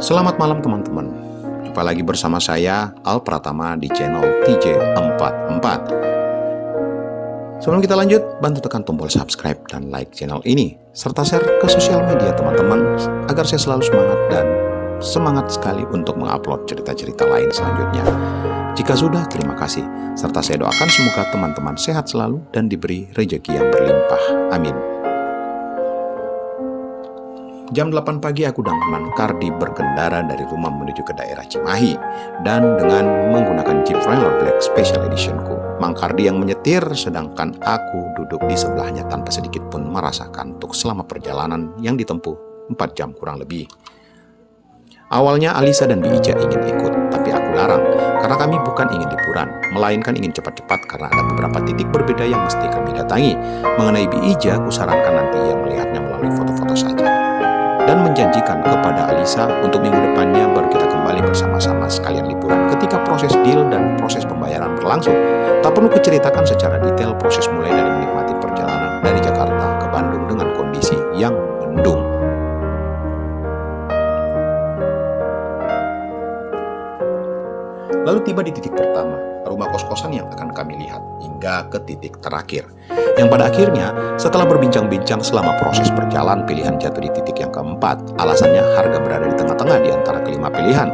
Selamat malam teman-teman. Jumpa lagi bersama saya Al Pratama di channel TJ44. Sebelum kita lanjut, bantu tekan tombol subscribe dan like channel ini serta share ke sosial media teman-teman agar saya selalu semangat dan semangat sekali untuk mengupload cerita-cerita lain selanjutnya. Jika sudah, terima kasih. Serta saya doakan semoga teman-teman sehat selalu dan diberi rezeki yang berlimpah. Amin. Jam 8 pagi aku dan Mangkardi berkendara dari rumah menuju ke daerah Cimahi. Dan dengan menggunakan Jeep Wrangler Black Special Editionku, Mangkardi yang menyetir sedangkan aku duduk di sebelahnya tanpa sedikit pun merasa kantuk selama perjalanan yang ditempuh 4 jam kurang lebih. Awalnya Alisa dan Biija ingin ikut, tapi aku larang karena kami bukan ingin liburan, melainkan ingin cepat-cepat karena ada beberapa titik berbeda yang mesti kami datangi. Mengenai Biija, aku sarankan nanti ia melihatnya melalui foto-foto saja. Dan menjanjikan kepada Alisa untuk minggu depannya baru kita kembali bersama-sama sekalian liburan ketika proses deal dan proses pembayaran berlangsung. Tak perlu kuceritakan secara detail proses mulai dari menikmati perjalanan dari Jakarta ke Bandung dengan kondisi yang mendung. Lalu tiba di titik pertama, rumah kos-kosan yang akan kami lihat, hingga ke titik terakhir. Yang pada akhirnya, setelah berbincang-bincang selama proses berjalan, pilihan jatuh di titik yang keempat. Alasannya harga berada di tengah-tengah di antara kelima pilihan.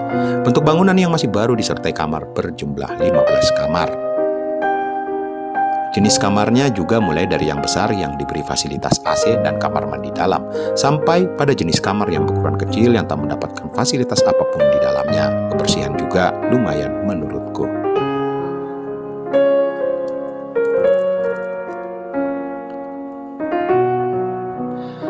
Bentuk bangunan yang masih baru disertai kamar berjumlah 15 kamar. Jenis kamarnya juga mulai dari yang besar yang diberi fasilitas AC dan kamar mandi dalam, sampai pada jenis kamar yang berukuran kecil yang tak mendapatkan fasilitas apapun di dalamnya. Kebersihan juga lumayan menurutku.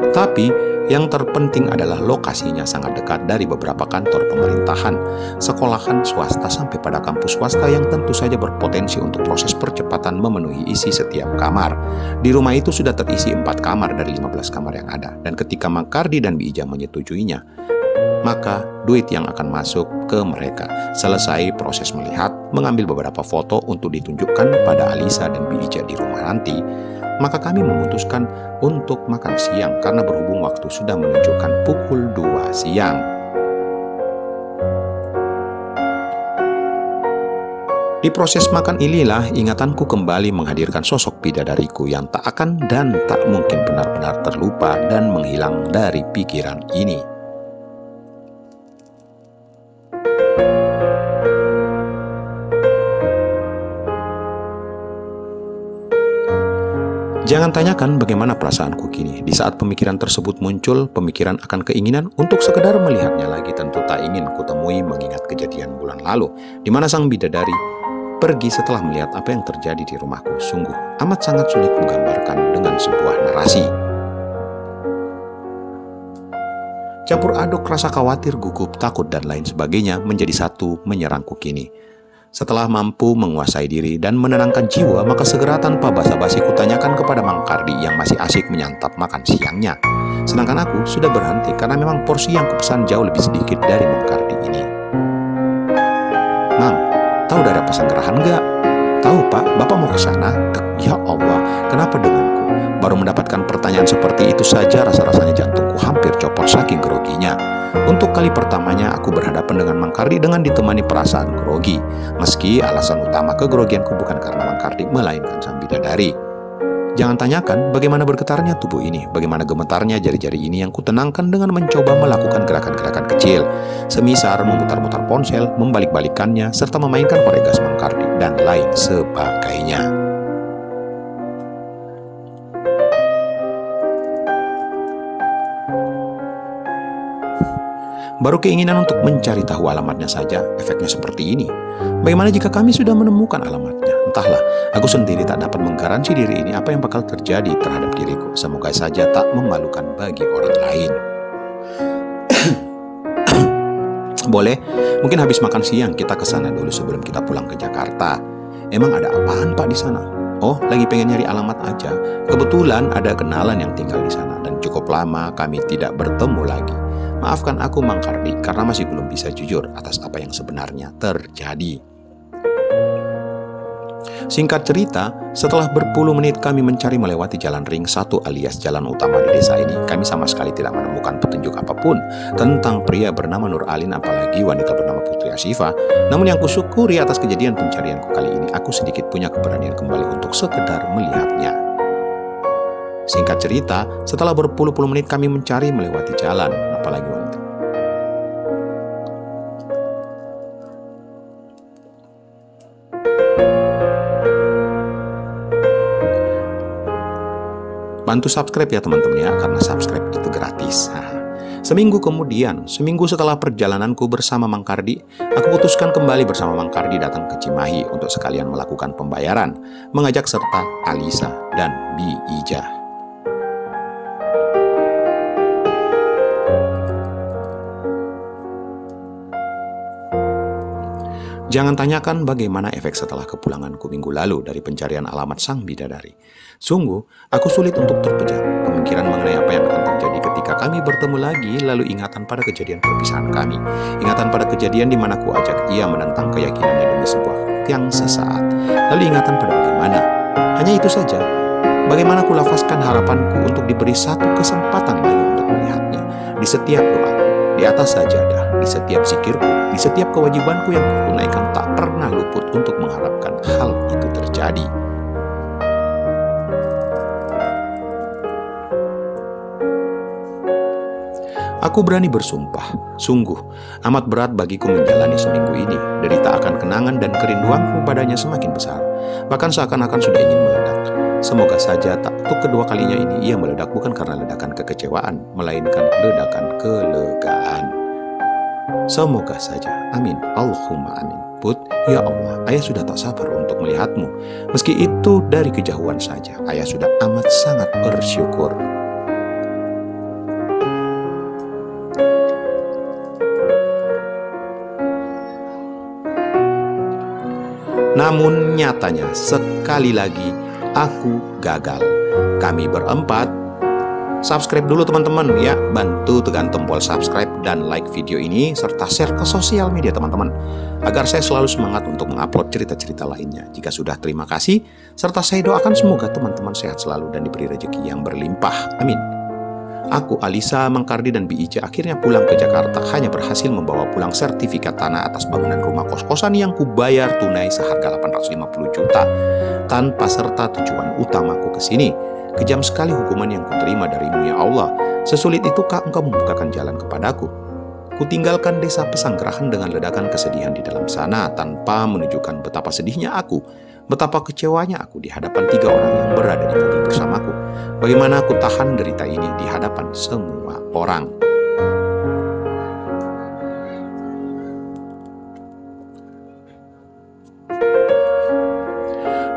Tapi yang terpenting adalah lokasinya sangat dekat dari beberapa kantor pemerintahan, sekolahan swasta sampai pada kampus swasta yang tentu saja berpotensi untuk proses percepatan memenuhi isi setiap kamar. Di rumah itu sudah terisi 4 kamar dari 15 kamar yang ada, dan ketika Mangkardi dan Biija menyetujuinya, maka duit yang akan masuk ke mereka. Selesai proses melihat, mengambil beberapa foto untuk ditunjukkan pada Alisa dan Biija di rumah nanti, maka kami memutuskan untuk makan siang karena berhubung waktu sudah menunjukkan pukul 2 siang. Di proses makan inilah ingatanku kembali menghadirkan sosok bidadariku yang tak akan dan tak mungkin benar-benar terlupa dan menghilang dari pikiran ini. Jangan tanyakan bagaimana perasaanku kini. Di saat pemikiran tersebut muncul, pemikiran akan keinginan untuk sekedar melihatnya lagi tentu tak ingin kutemui mengingat kejadian bulan lalu, di mana sang bidadari pergi setelah melihat apa yang terjadi di rumahku. Sungguh amat sangat sulit menggambarkan dengan sebuah narasi. Campur aduk rasa khawatir, gugup, takut, dan lain sebagainya menjadi satu menyerangku kini. Setelah mampu menguasai diri dan menenangkan jiwa, maka segera tanpa basa-basi kutanyakan kepada Mangkardi yang masih asyik menyantap makan siangnya. Sedangkan aku sudah berhenti karena memang porsi yang kupesan jauh lebih sedikit dari Mangkardi ini. "Mang, tahu daerah Pesanggerahan nggak?" "Tahu Pak, Bapak mau ke sana?" "Ya Allah, kenapa denganku?" Baru mendapatkan pertanyaan seperti itu saja rasa-rasanya jantungku hampir copot saking groginya. Untuk kali pertamanya aku berhadapan dengan Mangkardi dengan ditemani perasaan grogi. Meski alasan utama kegrogianku bukan karena Mangkardi melainkan sang bidadari. Jangan tanyakan bagaimana bergetarnya tubuh ini, bagaimana gemetarnya jari-jari ini yang kutenangkan dengan mencoba melakukan gerakan-gerakan kecil, semisal memutar-mutar ponsel, membalik-balikannya, serta memainkan koregas Mangkardi dan lain sebagainya. Baru keinginan untuk mencari tahu alamatnya saja, efeknya seperti ini. Bagaimana jika kami sudah menemukan alamatnya? Entahlah, aku sendiri tak dapat menggaransi diri ini apa yang bakal terjadi terhadap diriku. Semoga saja tak memalukan bagi orang lain. Boleh, mungkin habis makan siang kita ke sana dulu sebelum kita pulang ke Jakarta. Emang ada apaan Pak di sana? Oh, lagi pengen nyari alamat aja. Kebetulan ada kenalan yang tinggal di sana dan cukup lama kami tidak bertemu lagi. Maafkan aku Mangkardi karena masih belum bisa jujur atas apa yang sebenarnya terjadi. Singkat cerita, setelah berpuluh menit kami mencari melewati jalan ring 1 alias jalan utama di desa ini, kami sama sekali tidak menemukan petunjuk apapun tentang pria bernama Nur Alin, apalagi wanita bernama Putri Asyifa. Namun yang kusyukuri atas kejadian pencarianku kali ini, aku sedikit punya keberanian kembali untuk sekedar melihatnya. Singkat cerita, setelah berpuluh-puluh menit kami mencari melewati jalan, apalagi wanita. Bantu subscribe ya teman-teman ya, karena subscribe itu gratis. Seminggu setelah perjalananku bersama Mang Kardi, aku putuskan kembali bersama Mang Kardi datang ke Cimahi untuk sekalian melakukan pembayaran, mengajak serta Alisa dan Bi Ijah. Jangan tanyakan bagaimana efek setelah kepulanganku minggu lalu dari pencarian alamat sang bidadari. Sungguh, aku sulit untuk terpejam. Pemikiran mengenai apa yang akan terjadi ketika kami bertemu lagi, lalu ingatan pada kejadian perpisahan kami. Ingatan pada kejadian di mana ku ajak ia menentang keyakinannya demi sebuah yang sesaat. Lalu ingatan pada bagaimana. Hanya itu saja. Bagaimana ku lafazkan harapanku untuk diberi satu kesempatan lagi untuk melihatnya. Di setiap doaku, di atas sajadah, di setiap zikirku, di setiap kewajibanku yang kutunaikan, tak pernah luput untuk mengharapkan hal itu terjadi. Aku berani bersumpah, sungguh amat berat bagiku menjalani seminggu ini. Derita akan kenangan dan kerinduanku padanya semakin besar, bahkan seakan-akan sudah ingin meledak. Semoga saja tak untuk kedua kalinya ini ia meledak bukan karena ledakan kekecewaan, melainkan ledakan kelegaan. Semoga saja, amin, Allahumma amin. Put, ya Allah, ayah sudah tak sabar untuk melihatmu. Meski itu dari kejauhan saja, ayah sudah amat sangat bersyukur. Namun nyatanya sekali lagi aku gagal. Kami berempat, subscribe dulu teman-teman ya, bantu tekan tombol subscribe dan like video ini serta share ke sosial media teman-teman agar saya selalu semangat untuk mengupload cerita-cerita lainnya. Jika sudah, terima kasih serta saya doakan semoga teman-teman sehat selalu dan diberi rezeki yang berlimpah. Amin. Aku, Alisa, Mang Kardi, dan Bi Ijah akhirnya pulang ke Jakarta, hanya berhasil membawa pulang sertifikat tanah atas bangunan rumah kos-kosan yang kubayar tunai seharga 850 juta tanpa serta tujuan utamaku ke sini. Kejam sekali hukuman yang kuterima darimu ya Allah. Sesulit itukah engkau membukakan jalan kepadaku? Kutinggalkan desa Pesanggerahan dengan ledakan kesedihan di dalam sana tanpa menunjukkan betapa sedihnya aku, betapa kecewanya aku di hadapan 3 orang yang berada di mobil bersamaku. Bagaimana aku tahan derita ini di hadapan semua orang.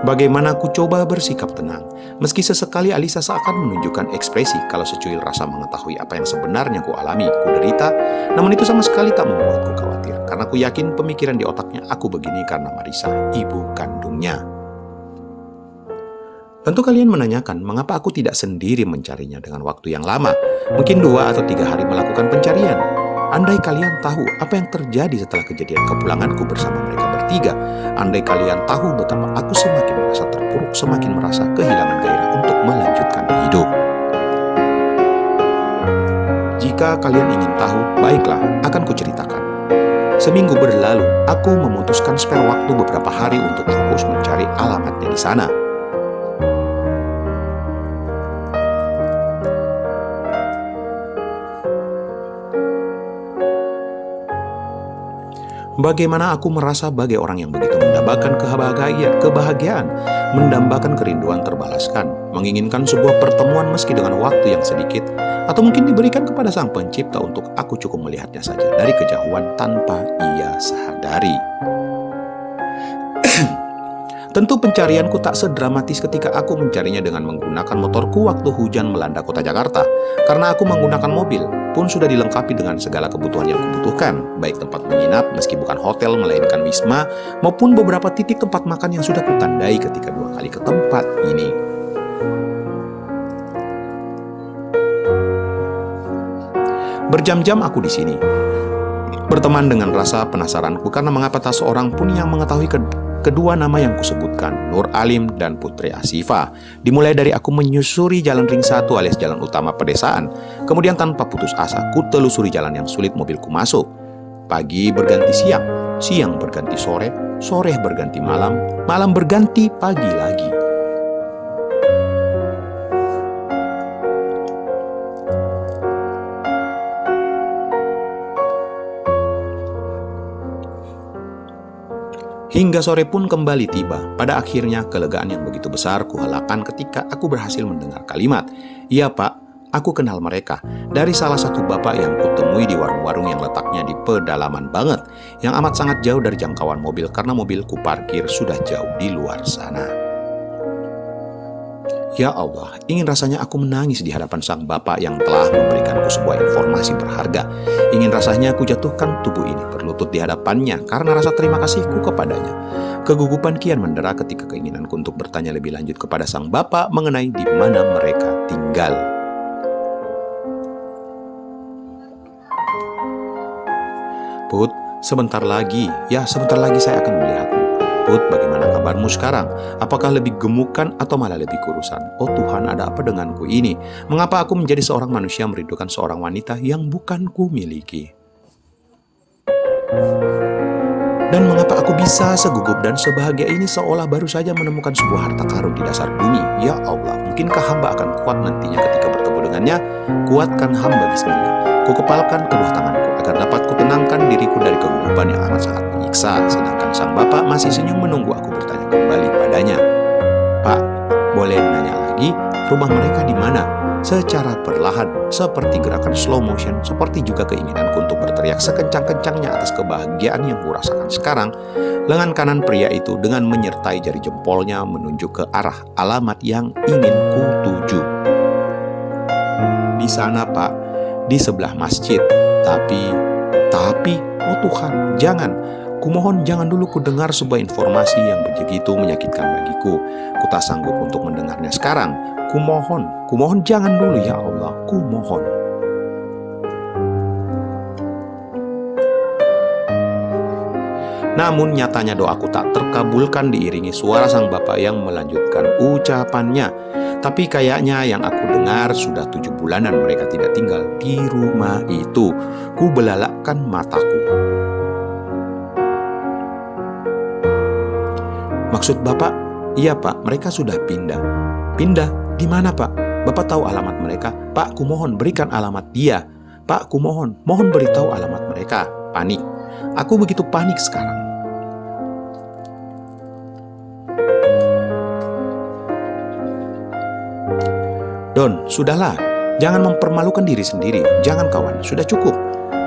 Bagaimana aku coba bersikap tenang, meski sesekali Alisa seakan menunjukkan ekspresi kalau secuil rasa mengetahui apa yang sebenarnya ku alami, ku derita. Namun itu sama sekali tak membuatku khawatir, karena ku yakin pemikiran di otaknya aku begini karena Marisa, ibu kandungnya. Tentu kalian menanyakan mengapa aku tidak sendiri mencarinya dengan waktu yang lama, mungkin 2 atau 3 hari melakukan pencarian. Andai kalian tahu apa yang terjadi setelah kejadian kepulanganku bersama mereka bertiga, andai kalian tahu betapa aku semakin merasa terpuruk, semakin merasa kehilangan gairah untuk melanjutkan hidup. Jika kalian ingin tahu, baiklah, akan kuceritakan. Seminggu berlalu, aku memutuskan spare waktu beberapa hari untuk fokus mencari alamatnya di sana. Bagaimana aku merasa bagai orang yang begitu mendambakan kebahagiaan, mendambakan kerinduan terbalaskan, menginginkan sebuah pertemuan meski dengan waktu yang sedikit, atau mungkin diberikan kepada Sang Pencipta untuk aku cukup melihatnya saja dari kejauhan tanpa ia sadari. Tentu pencarianku tak sedramatis ketika aku mencarinya dengan menggunakan motorku waktu hujan melanda kota Jakarta. Karena aku menggunakan mobil, pun sudah dilengkapi dengan segala kebutuhan yang kubutuhkan, baik tempat menginap meski bukan hotel melainkan wisma, maupun beberapa titik tempat makan yang sudah kutandai ketika 2 kali ke tempat ini. Berjam-jam aku di sini, berteman dengan rasa penasaranku karena mengapa tak seorang pun yang mengetahui kedua nama yang kusebutkan, Nur Alim dan Putri Asifah. Dimulai dari aku menyusuri jalan ring 1 alias jalan utama pedesaan. Kemudian tanpa putus asa, ku telusuri jalan yang sulit mobilku masuk. Pagi berganti siang, siang berganti sore, sore berganti malam, malam berganti pagi lagi. Hingga sore pun kembali tiba. Pada akhirnya kelegaan yang begitu besar kuhalakan ketika aku berhasil mendengar kalimat, "Iya Pak, aku kenal mereka." Dari salah satu bapak yang kutemui di warung-warung yang letaknya di pedalaman banget, yang amat sangat jauh dari jangkauan mobil karena mobilku parkir sudah jauh di luar sana. Ya Allah, ingin rasanya aku menangis di hadapan sang bapak yang telah memberikanku sebuah informasi berharga. Ingin rasanya aku jatuhkan tubuh ini berlutut di hadapannya karena rasa terima kasihku kepadanya. Kegugupan kian mendera ketika keinginanku untuk bertanya lebih lanjut kepada sang bapak mengenai di mana mereka tinggal. Put, sebentar lagi saya akan melihatmu. Put, bagaimana kabarmu sekarang? Apakah lebih gemukan atau malah lebih kurusan? Oh Tuhan, ada apa denganku ini? Mengapa aku menjadi seorang manusia merindukan seorang wanita yang bukan ku miliki? Dan mengapa aku bisa segugup dan sebahagia ini seolah baru saja menemukan sebuah harta karun di dasar bumi? Ya Allah, mungkinkah hamba akan kuat nantinya ketika bertemu dengannya? Kuatkan hamba, bismillah. Ku kepalkan kedua tanganku agar dapat kutenangkan diriku dari kegugupan yang amat sangat menyiksa. Sedangkan sang bapak masih senyum menunggu aku bertanya kembali padanya. Pak, boleh nanya lagi, rumah mereka di mana? Secara perlahan, seperti gerakan slow motion, seperti juga keinginanku untuk berteriak sekencang-kencangnya atas kebahagiaan yang kurasakan sekarang, lengan kanan pria itu dengan menyertai jari jempolnya menunjuk ke arah alamat yang ingin ku tuju. Di sana Pak, di sebelah masjid. Tapi, oh Tuhan, jangan. Kumohon jangan dulu ku dengar sebuah informasi yang begitu menyakitkan bagiku. Ku tak sanggup untuk mendengarnya sekarang. Kumohon jangan dulu ya Allah, kumohon. Namun nyatanya doaku tak terkabulkan diiringi suara sang bapak yang melanjutkan ucapannya. Tapi kayaknya yang aku dengar sudah 7 bulanan mereka tidak tinggal di rumah itu. Ku belalakkan mataku. Maksud Bapak? Iya Pak, mereka sudah pindah. Pindah? Di mana Pak? Bapak tahu alamat mereka? Pak, kumohon berikan alamat dia. Pak, kumohon, mohon beritahu alamat mereka. Panik. Aku begitu panik sekarang. Don, sudahlah. Jangan mempermalukan diri sendiri. Jangan kawan, sudah cukup.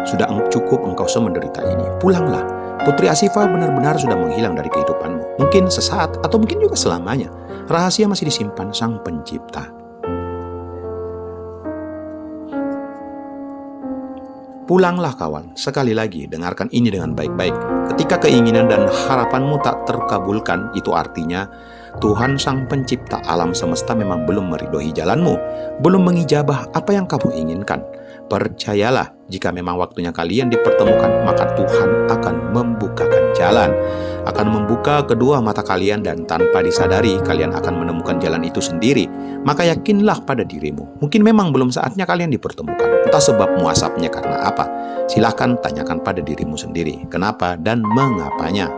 Sudah cukup engkau semenderita ini. Pulanglah. Putri Asifah benar-benar sudah menghilang dari kehidupanmu. Mungkin sesaat atau mungkin juga selamanya. Rahasia masih disimpan Sang Pencipta. Pulanglah kawan, sekali lagi dengarkan ini dengan baik-baik. Ketika keinginan dan harapanmu tak terkabulkan, itu artinya Tuhan Sang Pencipta alam semesta memang belum meridhoi jalanmu, belum mengijabah apa yang kamu inginkan. Percayalah, jika memang waktunya kalian dipertemukan, maka Tuhan akan membukakan jalan, akan membuka kedua mata kalian dan tanpa disadari kalian akan menemukan jalan itu sendiri. Maka yakinlah pada dirimu. Mungkin memang belum saatnya kalian dipertemukan, entah sebab muasabnya karena apa. Silahkan tanyakan pada dirimu sendiri, kenapa dan mengapanya.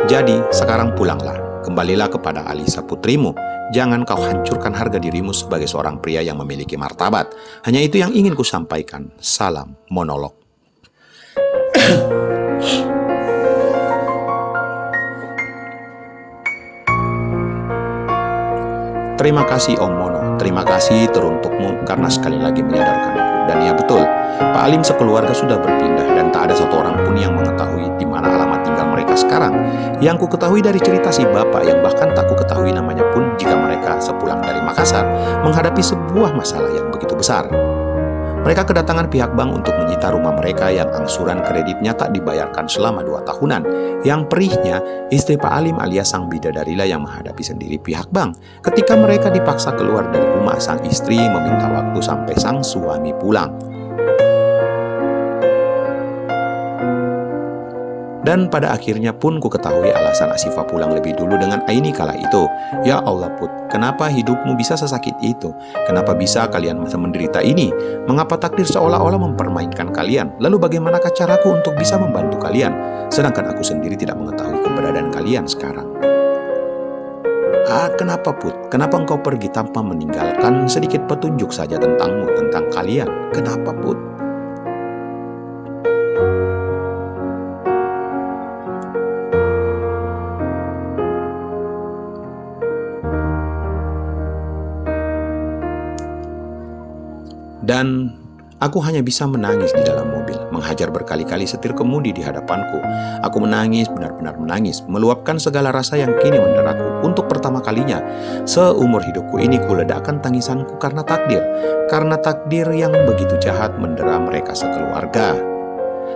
Jadi, sekarang pulanglah. Kembalilah kepada Alisa putrimu. Jangan kau hancurkan harga dirimu sebagai seorang pria yang memiliki martabat. Hanya itu yang ingin ku sampaikan. Salam monolog. Terima kasih Om Mono. Terima kasih teruntukmu karena sekali lagi menyadarkanku. Dan ya betul, Pak Alim sekeluarga sudah berpindah dan tak ada satu orang pun yang mengetahui di mana alamat tinggal mereka sekarang. Yang ku ketahui dari cerita si bapak yang bahkan tak ku ketahui namanya pun jika mereka sepulang dari Makassar menghadapi sebuah masalah yang begitu besar. Mereka kedatangan pihak bank untuk menyita rumah mereka yang angsuran kreditnya tak dibayarkan selama 2 tahunan. Yang perihnya, istri Pak Alim alias sang bidadarilah yang menghadapi sendiri pihak bank. Ketika mereka dipaksa keluar dari rumah, sang istri meminta waktu sampai sang suami pulang. Dan pada akhirnya pun ku ketahui alasan Asifah pulang lebih dulu dengan Aini kala itu. Ya Allah Put, kenapa hidupmu bisa sesakit itu? Kenapa bisa kalian menderita ini? Mengapa takdir seolah-olah mempermainkan kalian? Lalu bagaimanakah caraku untuk bisa membantu kalian? Sedangkan aku sendiri tidak mengetahui keberadaan kalian sekarang. Kenapa Put? Kenapa engkau pergi tanpa meninggalkan sedikit petunjuk saja tentangmu, tentang kalian? Kenapa Put? Dan aku hanya bisa menangis di dalam mobil, menghajar berkali-kali setir kemudi di hadapanku. Aku menangis, benar-benar menangis, meluapkan segala rasa yang kini menderaku. Untuk pertama kalinya seumur hidupku ini kuledakkan tangisanku karena takdir yang begitu jahat mendera mereka sekeluarga.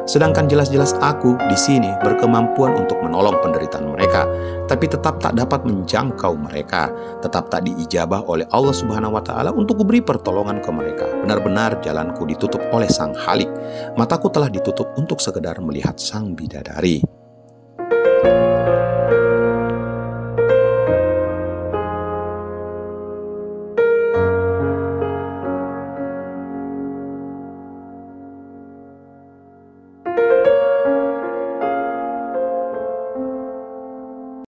Sedangkan jelas-jelas aku di sini berkemampuan untuk menolong penderitaan mereka, tapi tetap tak dapat menjangkau mereka, tetap tak diijabah oleh Allah Subhanahu wa Ta'ala untuk kuberi pertolongan ke mereka. Benar-benar jalanku ditutup oleh Sang Halik, mataku telah ditutup untuk sekedar melihat Sang Bidadari.